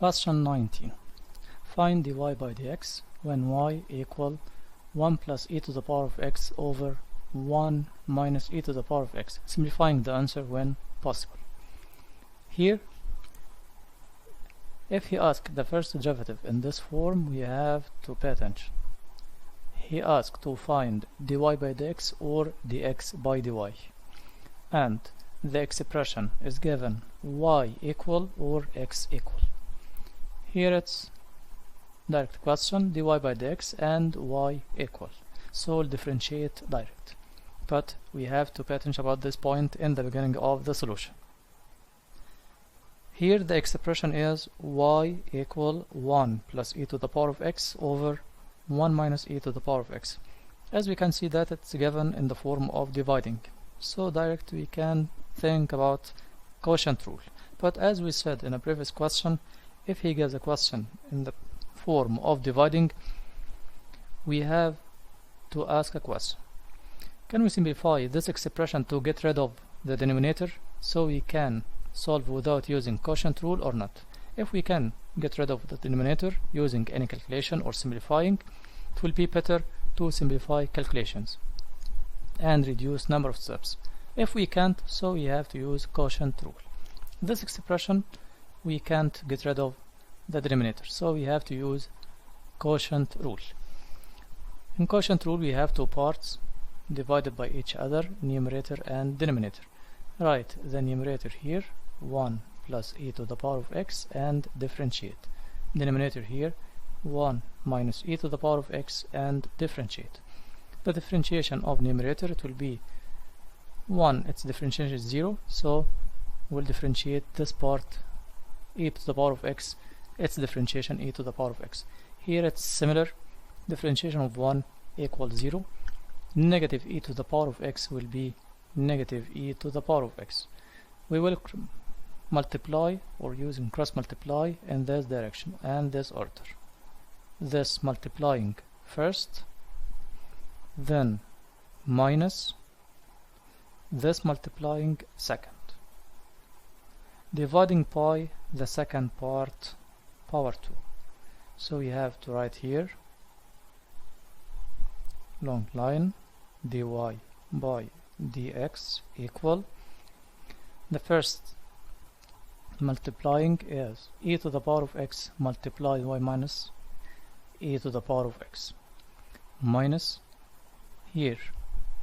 Question 19. Find dy by dx when y equal 1 plus e to the power of x over 1 minus e to the power of x, simplifying the answer when possible. Here, if he asks the first derivative in this form, we have to pay attention. He asked to find dy by dx or dx by dy, and the expression is given y equal or x equal. Here it's direct question, dy by dx and y equal, so we'll differentiate direct, but we have to pay attention about this point in the beginning of the solution. Here the expression is y equal 1 plus e to the power of x over 1 minus e to the power of x. As we can see that it's given in the form of dividing, so direct we can think about quotient rule. But as we said in a previous question, if he gives a question in the form of dividing, we have to ask a question: can we simplify this expression to get rid of the denominator so we can solve without using quotient rule or not? If we can get rid of the denominator using any calculation or simplifying, it will be better to simplify calculations and reduce number of steps. If we can't, so we have to use quotient rule. This expression we can't get rid of the denominator, so we have to use quotient rule. In quotient rule we have two parts divided by each other, numerator and denominator. Write the numerator here, 1 plus e to the power of x, and differentiate. Denominator here, 1 minus e to the power of x, and differentiate. The differentiation of numerator, it will be 1, its differentiation is 0, so we'll differentiate this part, e to the power of x, its differentiation e to the power of x. Here it's similar, differentiation of 1 equals 0. Negative e to the power of x will be negative e to the power of x. We will multiply or using cross multiply in this direction and this order. This multiplying first, then minus this multiplying second, dividing by the second part power 2. So we have to write here long line dy by dx equal, the first multiplying is e to the power of x multiplied y minus e to the power of x, minus here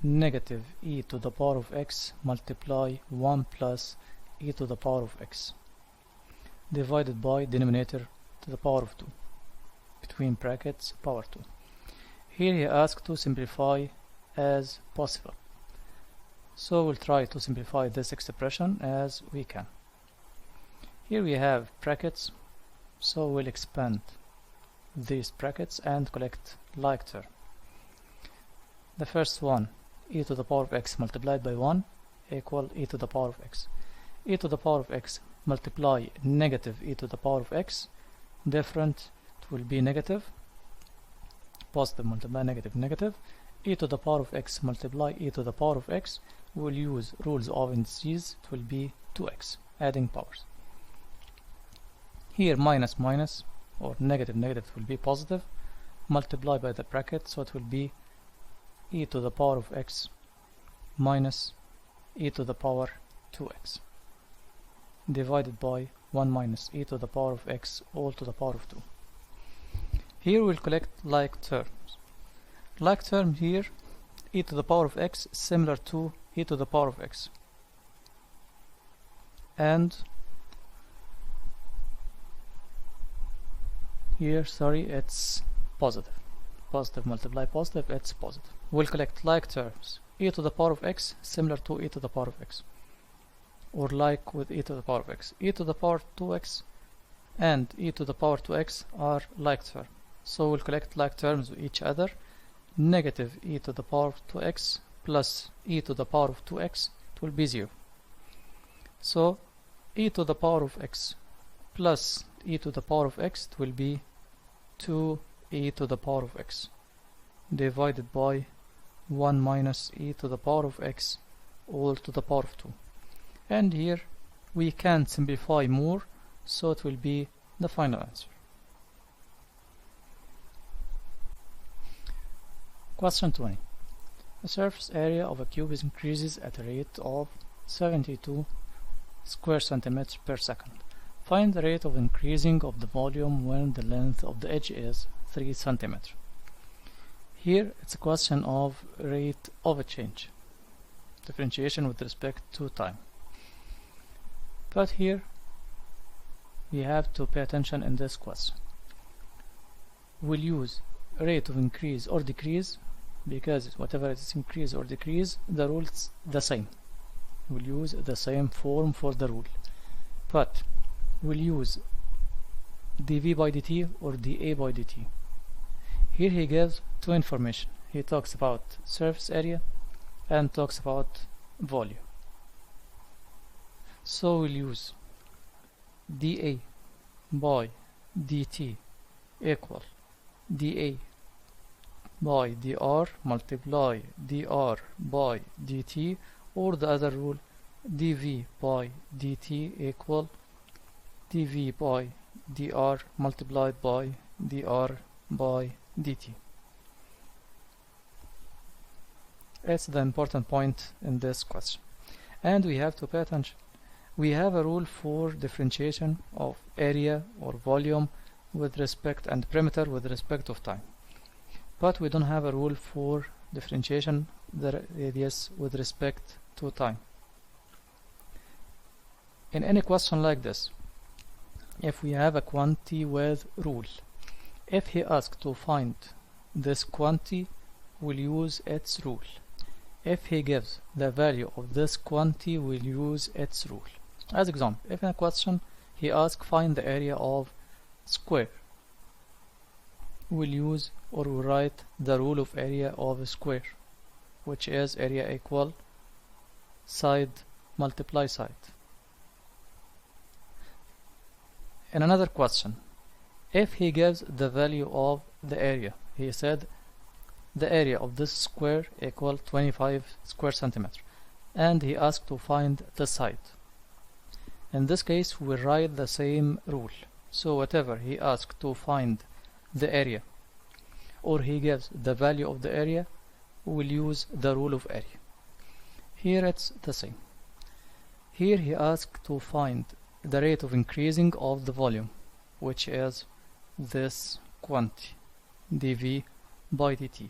negative e to the power of x multiply 1 plus e to the power of x, divided by denominator to the power of 2, between brackets power 2. Here he asked to simplify as possible, so we'll try to simplify this expression as we can. Here we have brackets, so we'll expand these brackets and collect like term. The first one, e to the power of x multiplied by 1 equal e to the power of x. E to the power of x multiply negative e to the power of x, different, it will be negative, positive multiply negative, negative, e to the power of x multiply e to the power of x, we will use rules of indices, it will be 2x, adding powers. Here minus minus or negative negative will be positive, multiply by the bracket, so it will be e to the power of x minus e to the power 2x, divided by 1 minus e to the power of x all to the power of 2. Here we'll collect like terms. Like term here, e to the power of x similar to e to the power of x, and here, sorry, it's positive. Positive multiply positive, it's positive. We'll collect like terms. E to the power of x similar to e to the power of x, or like with e to the power of x. E to the power 2x and e to the power 2x are like term, so we'll collect like terms with each other. Negative e to the power of 2x plus e to the power of 2x, it will be 0. So e to the power of x plus e to the power of x, it will be 2e to the power of x, divided by 1 minus e to the power of x all to the power of 2. And here we can simplify more, so it will be the final answer. Question 20. The surface area of a cube increases at a rate of 72 square centimeters per second. Find the rate of increasing of the volume when the length of the edge is 3 centimeters. Here it's a question of rate of a change, differentiation with respect to time. But here we have to pay attention in this question. We'll use rate of increase or decrease, because whatever is increase or decrease, the rule is the same. We'll use the same form for the rule. But we'll use dv by dt or dA by dt. Here he gives two information. He talks about surface area and talks about volume. So we'll use dA by dt equal dA by dr multiply dr by dt, or the other rule dv by dt equal dv by dr multiplied by dr by dt. That's the important point in this question, and we have to pay attention. We have a rule for differentiation of area or volume with respect and perimeter with respect of time, but we don't have a rule for differentiation the radius with respect to time. In any question like this, if we have a quantity with rule, if he asks to find this quantity, we'll use its rule. If he gives the value of this quantity, we'll use its rule. As example, if in a question he asks find the area of square, we'll use or we'll write the rule of area of a square, which is area equal side multiply side. In another question, if he gives the value of the area, he said the area of this square equal 25 square centimeters, and he asked to find the side. In this case, we write the same rule. So whatever he asks to find the area, or he gives the value of the area, we'll use the rule of area. Here it's the same. Here he asks to find the rate of increasing of the volume, which is this quantity, dv by dt.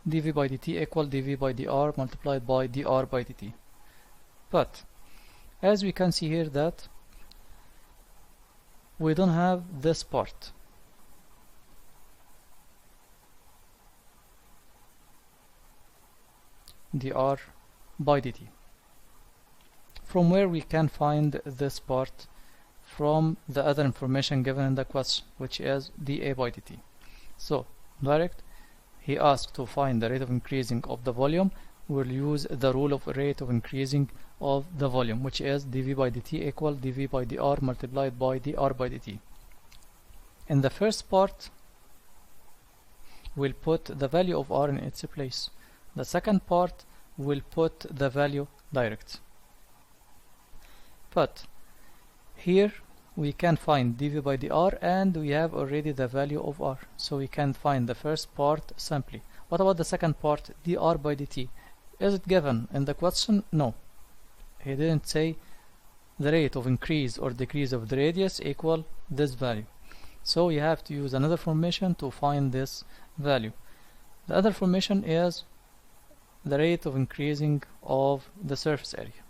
dv by dt equal dv by dr multiplied by dr by dt. But as we can see here that we don't have this part. dr by dt. From where we can find this part? From the other information given in the question, which is dA by dt. So direct, he asked to find the rate of increasing of the volume. We'll use the rule of rate of increasing of the volume, which is dv by dt equal dv by dr multiplied by dr by dt. In the first part, we'll put the value of r in its place. The second part, we'll put the value direct. But here we can find dv by dr, and we have already the value of r, so we can find the first part simply. What about the second part, dr by dt? Is it given in the question? No. He didn't say the rate of increase or decrease of the radius equal this value. So you have to use another formation to find this value. The other formation is the rate of increasing of the surface area.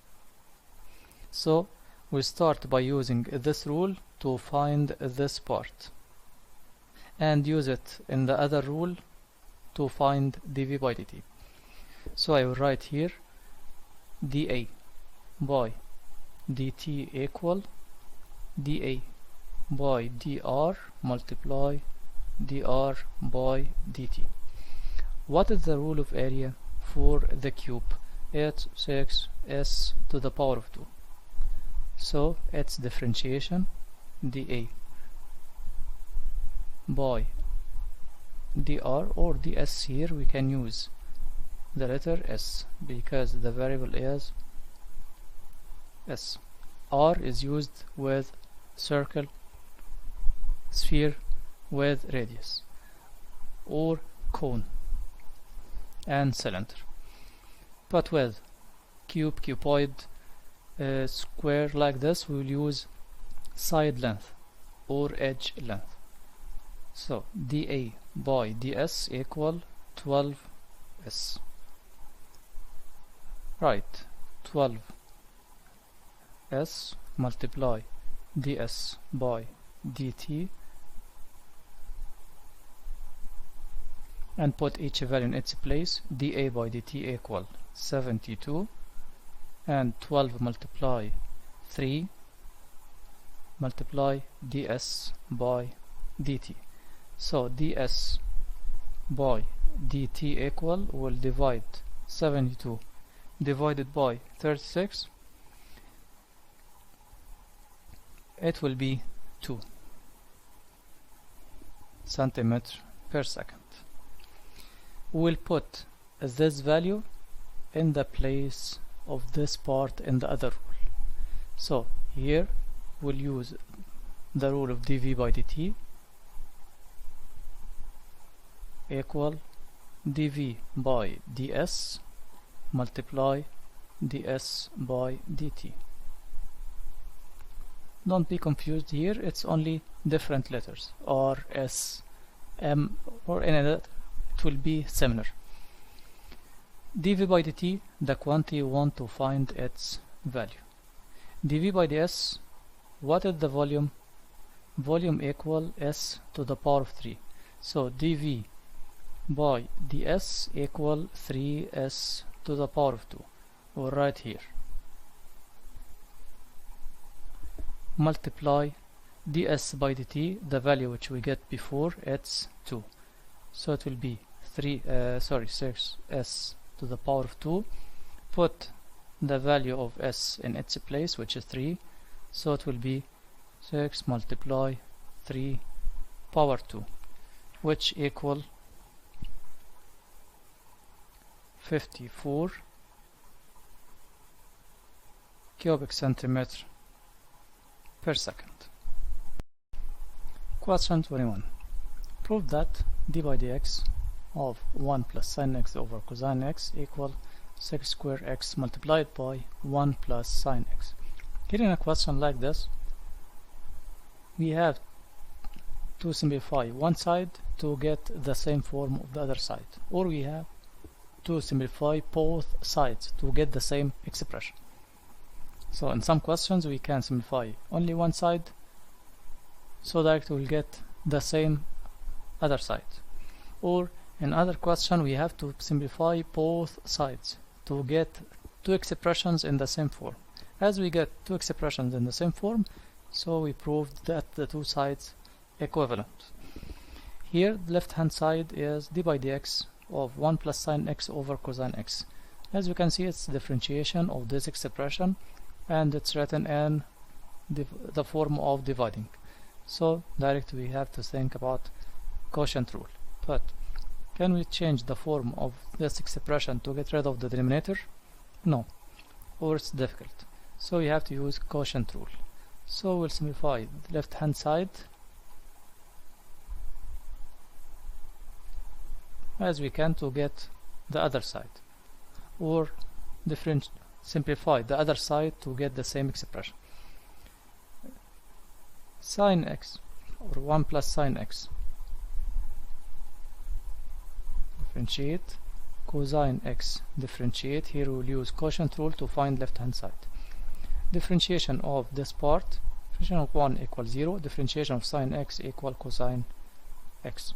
So we start by using this rule to find this part, and use it in the other rule to find dv by dt. So I will write here dA by dt equal dA by dr multiply dr by dt. What is the rule of area for the cube? It's 6s to the power of 2. So it's differentiation dA by dr, or ds. Here we can use the letter s because the variable is s. R is used with circle, sphere with radius, or cone and cylinder. But with cube, cuboid, square like this, we will use side length or edge length. So dA by ds equal 12s. Right, 12s multiply ds by dt, and put each value in its place. dA by dt equal 72, and 12 multiply 3 multiply ds by dt. So ds by dt equal, will divide 72 divided by 36, it will be 2 centimeter per second. We'll put this value in the place of this part in the other rule. So here we'll use the rule of dV by dt equal dV by ds multiply ds by dt. Don't be confused here, it's only different letters, R, S, M, or any other, it will be similar. dV by dt, the quantity you want to find its value. dV by ds, what is the volume? Volume equal s to the power of 3. So dV by ds equal 3s to the power of 2, or right here. Multiply ds by dt, the value which we get before, it's 2. So it will be 6s to the power of 2. Put the value of s in its place, which is 3. So it will be 6 multiply 3 power 2, which equal 54 cubic centimeter per second. Question 21. Prove that d by dx of 1 plus sin x over cosine x equal 6 square x multiplied by 1 plus sin x. Here in a question like this, we have to simplify one side to get the same form of the other side, or we have to simplify both sides to get the same expression. So in some questions we can simplify only one side, so that we'll get the same other side, or in other question we have to simplify both sides to get two expressions in the same form. As we get two expressions in the same form, so we proved that the two sides equivalent. Here the left hand side is d by dx of 1 plus sin x over cosine x. As you can see, it's differentiation of this expression, and it's written in the form of dividing. So directly we have to think about quotient rule. But can we change the form of this expression to get rid of the denominator? No, or it's difficult. So we have to use quotient rule. So we'll simplify the left hand side as we can to get the other side, or simplify the other side to get the same expression. Sin x, or 1 plus sin x, differentiate, cosine x, differentiate. Here we will use quotient rule to find left hand side. Differentiation of this part, differentiation of 1 equals 0, differentiation of sin x equal cosine x.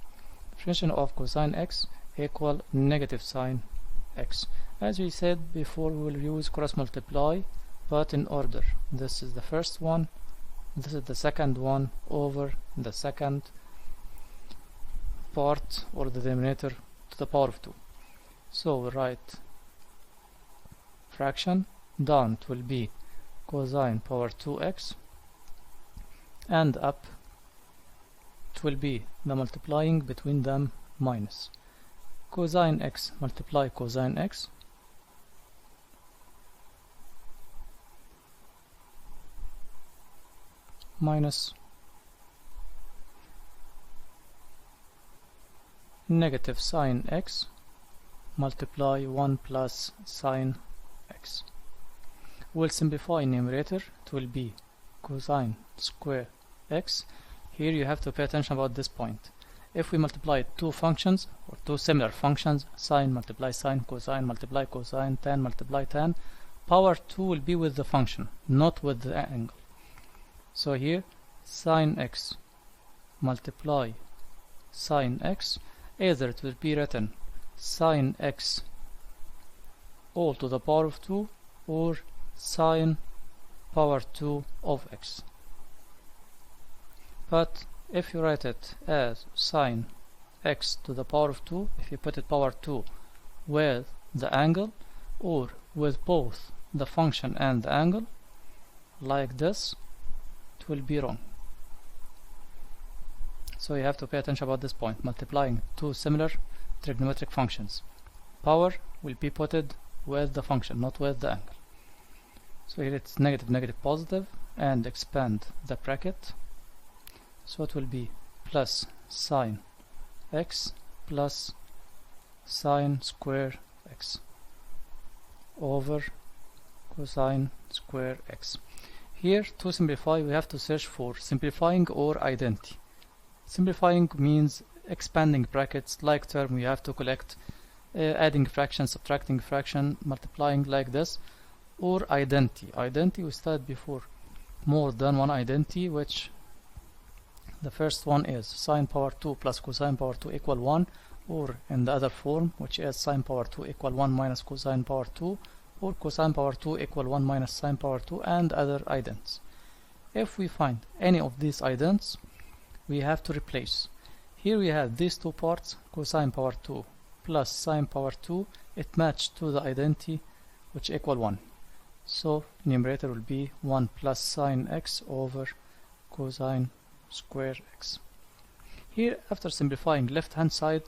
Differentiation of cosine x equal negative sin x. As we said before, we will use cross multiply, but in order. This is the first one, this is the second one over the second part, or the denominator, to the power of 2. So we write fraction, down it will be cosine power 2x, and up it will be the multiplying between them minus cosine x multiply cosine x, minus negative sine x multiply 1 plus sine x. We'll simplify numerator. It will be cosine square x. Here you have to pay attention about this point. If we multiply two functions or two similar functions, sine multiply sine, cosine multiply cosine, tan multiply tan, power 2 will be with the function, not with the angle. So here sine x multiply sine x, either it will be written sine x all to the power of 2 or sine power 2 of x. But if you write it as sine x to the power of 2, if you put it power 2 with the angle or with both the function and the angle like this, it will be wrong. So you have to pay attention about this point. Multiplying two similar trigonometric functions, power will be put with the function, not with the angle. So here it's negative negative positive, and expand the bracket, so it will be plus sine x plus sine square x over cosine square x. Here to simplify we have to search for simplifying or identity. Simplifying means expanding brackets, like term we have to collect, adding fraction, subtracting fraction, multiplying like this, or identity. Identity we studied before, more than one identity, which the first one is sine power 2 plus cosine power 2 equal 1, or in the other form, which is sine power 2 equal 1 minus cosine power 2, or cosine power 2 equal 1 minus sine power 2, and other idents. If we find any of these idents, we have to replace. Here we have these two parts, cosine power 2 plus sine power 2, it matched to the identity which equal 1. So numerator will be 1 plus sine x over cosine square x. Here after simplifying left hand side,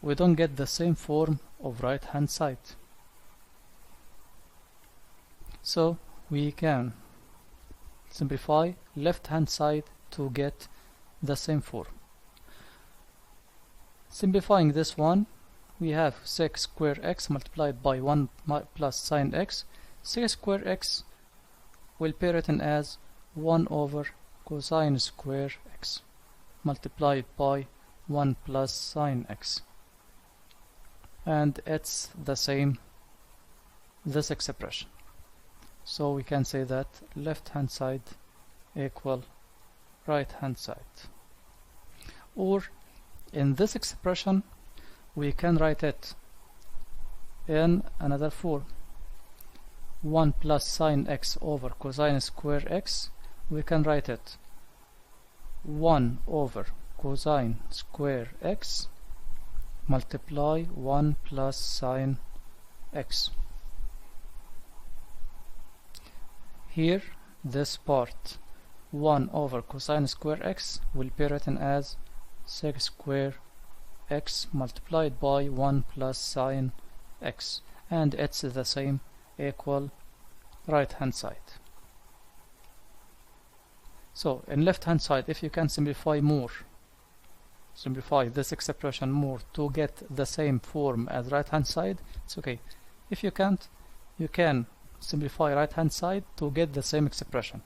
we don't get the same form of right hand side. So we can simplify left hand side to get the same form. Simplifying this one, we have sec square x multiplied by 1 plus sine x. Sec square x will be written as 1 over cosine square x multiplied by 1 plus sine x, and it's the same this expression. So we can say that left hand side equal right hand side. Or in this expression we can write it in another form, 1 plus sine x over cosine square x. We can write it 1 over cosine square x multiply 1 plus sine x. Here this part 1 over cosine square x will be written as sec square x multiplied by 1 plus sine x, and it's the same, equal right hand side. So in left hand side, if you can simplify this expression more to get the same form as right hand side, it's okay. If you can't, you can simplify right hand side to get the same expression.